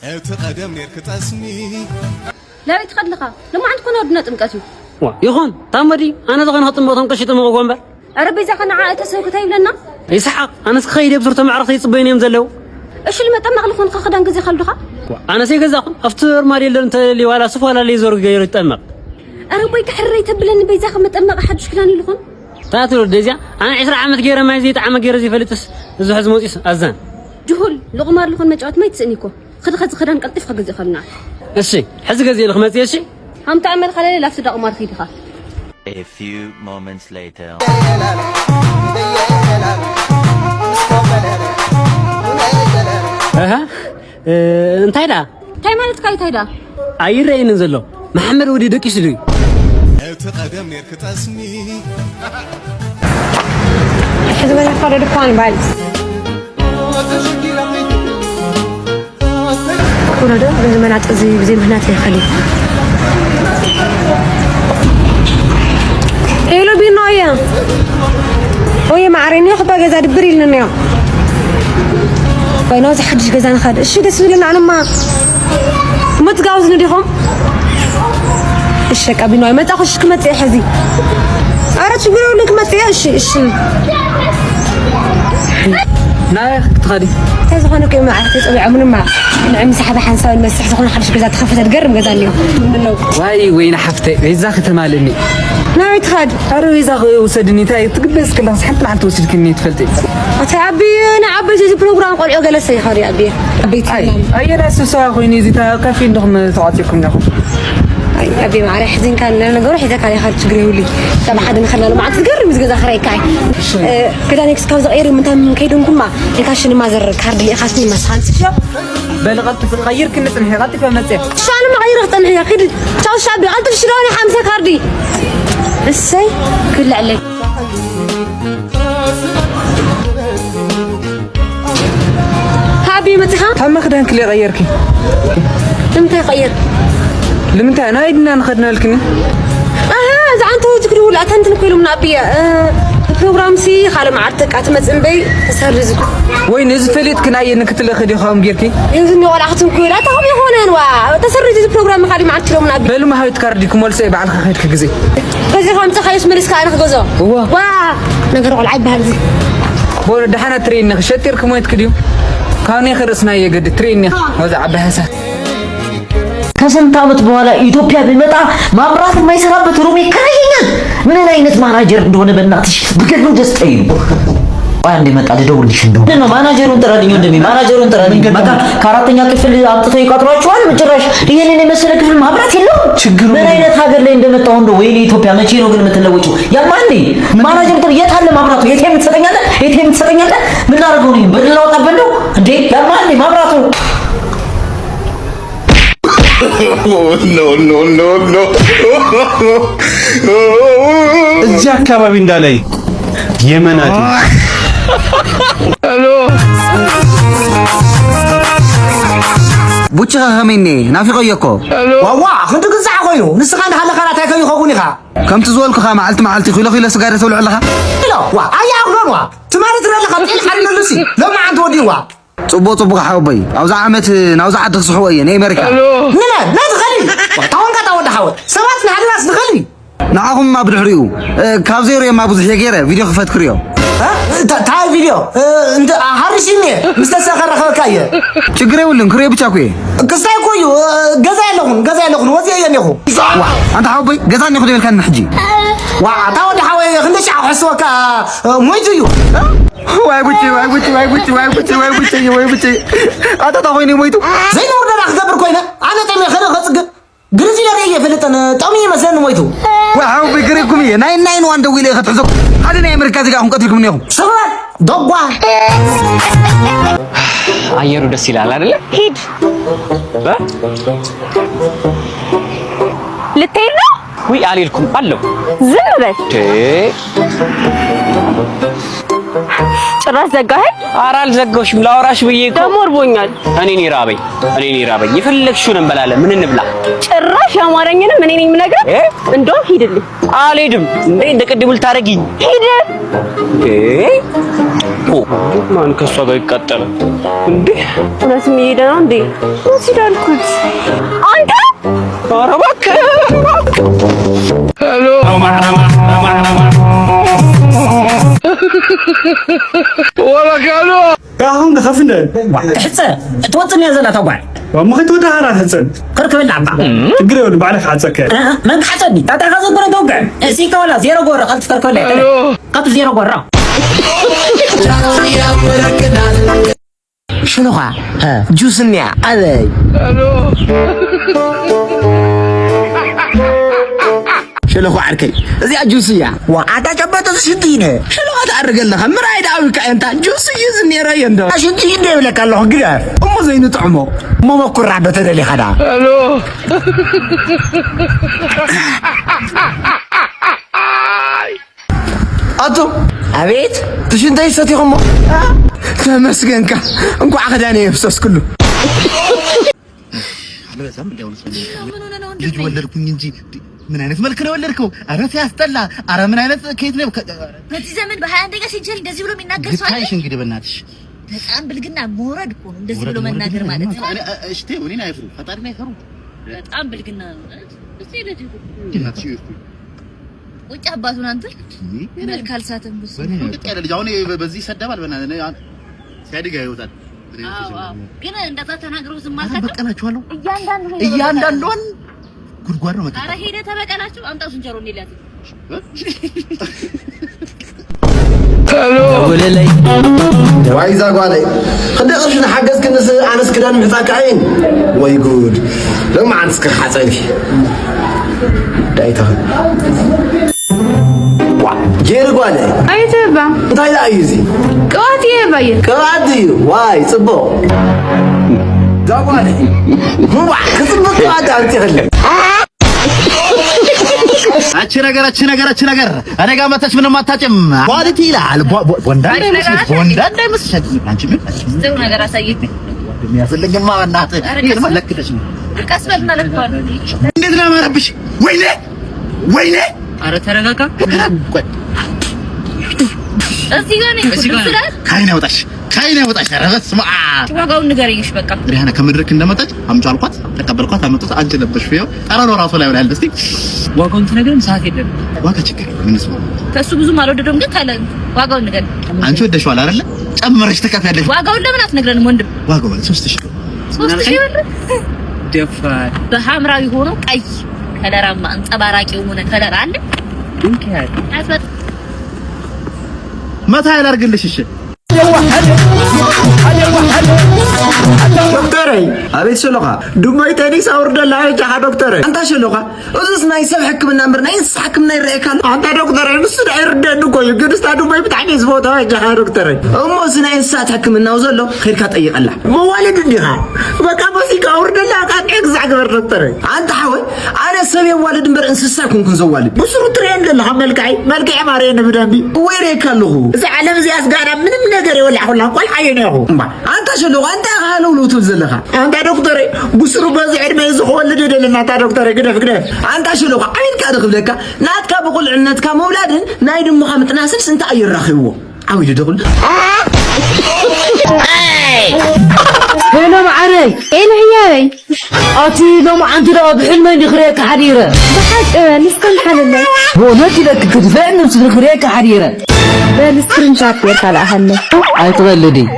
تقدم نيرك تسمي لا يتخلقها لما عندكم ودنا تمقتي يخون تامدي انا زغن هطم بوتم قشيت مغون بر ربي اذا كنا عائله تسوي كتايب لنا يسحق انا سخيد بزرت معرفتي يصبينيم زلو ايش اللي مطمق لكم خدان غزي خلدخه انا سيغزاكم افتر ما ديل انت اللي ولا صف ولا اللي زور غير يطمق ربي كحري تبلن بيزاخ مطمق حد شكلاني لكم تاتلو ديزيا انا 10 عامت غير ما يزيد عام غير زي فلتس زو حز موصيس ازان جهول لغمار لكم مجعوت ما يتسنيكو خد خدان قلطف غزي خلنا እሺ حز غزي لخمتي እሺ هم تعمل خلالي لا تدق قمار خيدخه A few moments later እንታይ ዳ እንታይ ማለት ካይታይ ዳ አይረይን ዘሎ መሐመድ ወዲ ደቂስ ዲ تقدم نيرك تسمي حزب الفرد الثاني بعد كنا ده بزمانات زي مهنات يا خليل إيلو بينايا ويا معريني خبا جزا دبري لنا اليوم بيناز حدش جزا نخد إيش ده سويلنا أنا ما تجاوزني ديهم الشك بينايا ما تأخذ شك ما تأخذي أردت أقول لك ما تأخذ إيش نايخ تخدي تزخون كي معك تطبيع من معك نعم سحب حنساوي المسح زخون حدش جزا تخفت تقرب جزا اليوم واي وين حفتي إذا ختمالني ناوي تخد أروي إذا وسدني تاي تقبس كلها حتى ما حد وسد كني تفلتي أتعبي أنا عبي زي بروجرام قال عقلة سيخار يا أبي أبي أي ناس ساخويني زي تا كافي نهم تعطيكم ناخذ أي أبي معري حزين كان لأنا قروح إذا كان يخرج تقريولي طبعا حد نخلنا له ما عاد تقرب مزجزا خري كاي كذا نكس كاوز غيري من تام كيدون كل ما إنكاشني ما زر كارد اللي خاصني مسحان شو بلغت في الغير كنا تنهي غطي في مسح شو أنا ما غير تنهي أخير شو شعبي أنت شلوني حمسة كاردي السي كل عليك هابي متها هم خدان كلي غيركي لمتى يغير لمتى انا ايدنا نخدنا لكني اذا انت تقولوا لا انت نقولوا من ابي بروجرام سي خاله معرتك اتمصن بي تسرزك وين نزل فليت كنا ينكتل خدي خام غيركي يزني ولا اختم كويلا تهم يهونن وا تسرز البروجرام خالي معرت لهم من ابي بل ما هايت كارديكم ولا سي بعد خيدك غزي غزي خمسه خيس ملس كان خغزو وا نغير قلعي بهالزي بور دحنا ترين خشتيركم ويت كديو كان يخرسنا يقد ترين وذا عبهسات ከስንት ዓመት በኋላ ኢትዮጵያ ቢመጣ ማብራት የማይሰራበት ሩም ይከራየኛል። ምን አይነት ማናጀር እንደሆነ በእናትሽ ብገሉ ደስታዬ ነው። ወይ አንዴ መጣ ልደውልልሽ እንደው ነው ማናጀሩን ጥራልኝ ወንድሜ ማናጀሩን ጥራልኝ መጣ ከአራተኛ ክፍል አምጥተው ይቀጥሯቸዋል መጨረሻ ይሄንን የመሰለ ክፍል ማብራት የለውም ምን አይነት ሀገር ላይ እንደመጣው እንደው ወይኔ ኢትዮጵያ መቼ ነው ግን የምትለወጪው ያማንዴ ማናጀሩ ጥሩ የት አለ ማብራቱ የት የምትሰጠኛለህ ምን አድርገው ነው በላውጣበት ነው እንዴ ያማንዴ ማብራቱ no. እዚህ አካባቢ እንዳላይ የመናት ሄሎ ቡቻ ኸመኔ ናፊቆየኮ ዋዋ ክንት ግዛዕ ኮይኑ ንስኻ እንዳሃለ ካላት ኣይከዩ ኸውን ኢኻ ከምቲ ዝበልኩኻ መዓልቲ ኺሎ ስጋረ ተብልዑ ኣለኻ ኢሎ ዋ ኣያ ኣኽሎንዋ ትማለት ረለኻ ጤል ሓልለሉሲ ሎማ ዓንቲ ወዲዋ ጽቡቕ ሓወበይ ኣብዛ ዓመት ናብዛ ዓዲ ክስሕዎ እየ ናይ ኣሜሪካ ንነ ናይ ትኸሊ ታወንካ ታወዲ ሓወት ሰባት ንሓደናስ ንኸሊ ንዓኹም ማ ብድሕሪኡ ካብ ዘይርዮ ማ ብዙሕ የገይረ ቪድዮ ክፈት ክርዮ እንታይ ቪድዮ እንተ ሓሪሽኒ ምስ ተሰኸረኸበካ እየ ችግር የብልን ክርዮ ብቻ ኮ ክስታይ ኮዩ ገዛ የለኹን ወፂአ እየ እኒኹ ኣንተ ሓወበይ ገዛ እኒኹ ደበልካኒ ሕጂ ዋ ታወዲ ሓወይ ክንደይ ሻዕ ክሕስበካ ሞይቱ እዩ ዋይ ቡጭ ኣታታ ኮይነ ሞይቱ ዘይንውርደና ክገብር ኮይነ ኣነ ጠሜ ኸደ ከፅግብ ግርዚ ነርኢ የፈልጠን ጠሚ ይመስለኒ ሞይቱ ሓወበይ ገሪብኩም እየ ናይን ዋን ደው ኢለ ክትሕዞ ሓደ ናይ ኣሜሪካ ዜጋ ኹም ቀትልኩም እኒኹም ስብረት ደጓ አየሩ ደስ ይላል አይደለ ሂድ ልትሄድ ነው ወይ አልልኩም አለው ዝም በል ጭራሽ ዘጋኸኝ ኧረ አልዘጋሁሽም ላወራሽ ብዬ እኮ ደሞ እርቦኛል እኔ ራበኝ የፈለግሽውን እንበላለን ምን እንብላ ጭራሽ አማረኝንም እኔ ነኝ የምነግርህ እንደውም ሂድልኝ አልሄድም እንደ ቅድም ልታረጊኝ ሂድ ማን ከሷ ጋር ይቃጠላል እንዴ? እውነት የሚሄድ ነው እንዴ? ሲዳልኩት አንተ ኧረ እባክህ ሄሎ ወላካሎ አሁን ከፍነ ሕፀ እትወፅን እያ ዘላ ተጓዕ وما خيت ودا هرا حصن كركب العبا تجري ود بعد حصك من حصني تاتا غزو بره توقع سيكا ولا زيرو غورا قلت كركب لا قلت زيرو غورا شنو ها جوس النيا علي شنو هو عركي زي جوسيا واتا جبت شدينه شنو هتعرق لها مرايد اوك انت جوسي يزني رايندو شدي يدي لك الله غير ام زين طعمه ما مكر عبته اللي خدا الو اتو ابيت تشنتي ستيهم تمسكنك انكو عقداني يفسس كله بزام داول ልጅ ወለድኩኝ እንጂ ምን አይነት መልክ ነው ወለድከው? አረ ሲያስጠላ! አረ ምን አይነት ከየት ነው? በዚህ ዘመን በ21 ሴንቸሪ እንደዚህ ብሎ የሚናገር ሰው አለ? እንግዲህ በእናትሽ በጣም ብልግና መውረድ እኮ ነው እንደዚህ ብሎ መናገር ማለት ነው። እሺ ተው እኔን አይፍሩ፣ ፈጣሪን አይፈሩ። በጣም ብልግና ነው። እስቲ ለዚህ ወጭ አባቱን አንተ መልክ አልሳተም ብስ በቃ ያለ ልጅ አሁን በዚህ ይሰደባል። በእናትህ ሲያድግ ይወጣል። ግን እንደዛ ተናግረው ዝም ማለት በቀላችኋለሁ። እያንዳንዱን ጉድጓድ ነው። ኧረ ሄደህ ተበቀላችሁ። አምጣው ዝንጀሮ እንይላት ሄሎ ወለላይ ዋይዛ ጓላይ خدقش حجز كنس انس كدان محطاك عين وي جود لما عنسك حصلي دايته جير ጓላይ አይተባ እንታይ ላ ይዚ ቀዋት ይባይ ቀዋት ዋይ ጽቦ ጓላይ ዋ ከጽቦ ቀዋት አንተ ይኸለ አቺ ነገር እኔ ጋር መተሽ ምንም አታጭም። ኳሊቲ ይላል ወንዳ እንዳይመስልሽ አንቺ ምን ጥሩ ነገር አሳየኝ። የሚያስፈልግማ በእናትህ ይሄን መለክተሽ ነው። ቀስ በልና ለፋን እንዴት ነው ማረብሽ? ወይኔ ኧረ ተረጋጋ። ቆይ እዚህ ጋር ነው ስራት ካይና ወጣሽ ኧረ በስመ አብ ዋጋውን ንገረኝሽ። በቃ ሪሃና ከመድረክ እንደመጣች አምጪ አልኳት፣ ተቀበልኳት፣ አመጣት። አንቺ ለበሽ ነው ጠራሮ ራሱ ላይ ያለ እስቲ ዋጋውን ትነግረን። ሰዓት የለም። ዋጋ ችግር ምንስ ነው? ከሱ ብዙም አልወደደውም፣ ግን ካለ ዋጋውን ንገረኝ። አንቺ ወደሽዋል አይደለ? ጨምረሽ ትከፍያለሽ። ዋጋውን ለምን አትነግረንም ወንድም? ዋጋው 3000 ብር ደፋር በሐምራዊ ሆኖ ቀይ ከለራማ አንጸባራቂው ሆነ ከለር አለ። መታ ያላርግልሽ። እሺ دكتوري أبيت شلوخا دمي تاني سأورد الله يا دكتوري أنت شلوخا أزس ناي سب حكمنا أمر ناي حكمنا يريكال أنت دكتوري نص عرض نقول يقول استاد دمي بتعني زبوطة يا دكتوري أمو سناي سات حكمنا وزلو خير كاتأي الله موالد الدها بقى بسيك أورد الله كان إكزاك دكتوري أنت حاول أنا سبي والد مبر إنسان كن زوالد بسرو ترين لله ملكي عمارين بدنبي ويريكالو إذا علم زي أسقانا من نجري ولا حولا قل حيناه أنت شلوخا أنت هالو لو تبزلها أنت دكتوري بسرو بزعر ما يزخول لدي لنا أنت دكتوري كده أنت شلوخا عين كادخل لك ناتك بقول عنتك مولادن نايد محمد ناصر أنت أي رخيوه عاوي تدخل هنا معري ايه العياي أتي لو ما عندي راب حلم نخريك حريرة بحاج نسكن حلنا هو نتي لك تدفعني نخريك حريرة نسكن شاطر على أهلنا أي تغلدي